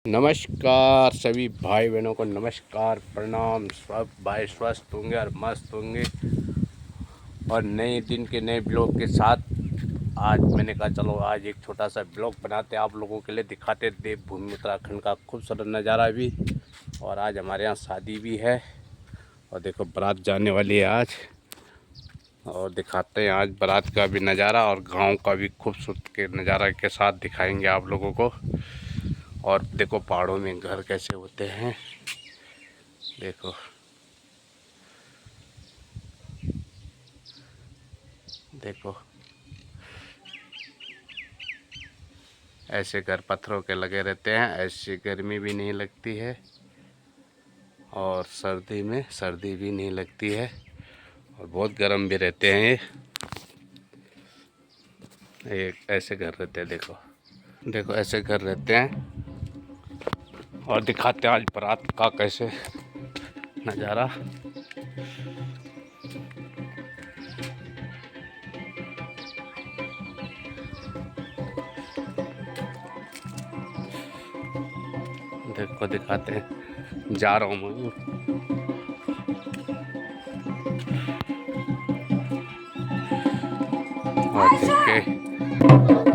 नमस्कार सभी भाई बहनों को नमस्कार प्रणाम। सब भाई स्वस्थ होंगे और मस्त होंगे और नए दिन के नए ब्लॉग के साथ आज मैंने कहा चलो आज एक छोटा सा ब्लॉग बनाते आप लोगों के लिए, दिखाते देवभूमि उत्तराखंड का खूबसूरत नज़ारा भी। और आज हमारे यहाँ शादी भी है और देखो बारात जाने वाली है आज, और दिखाते हैं आज बारात का भी नज़ारा और गांव का भी खूबसूरत के नज़ारा के साथ दिखाएंगे आप लोगों को। और देखो पहाड़ों में घर कैसे होते हैं, देखो देखो ऐसे घर पत्थरों के लगे रहते हैं, ऐसी गर्मी भी नहीं लगती है और सर्दी में सर्दी भी नहीं लगती है और बहुत गर्म भी रहते हैं। ये ऐसे घर रहते हैं, देखो देखो ऐसे घर रहते हैं। और दिखाते हैं आज बारात का कैसे नज़ारा। देखो दिखाते हैं, जा रहा हूँ मैं। और देख के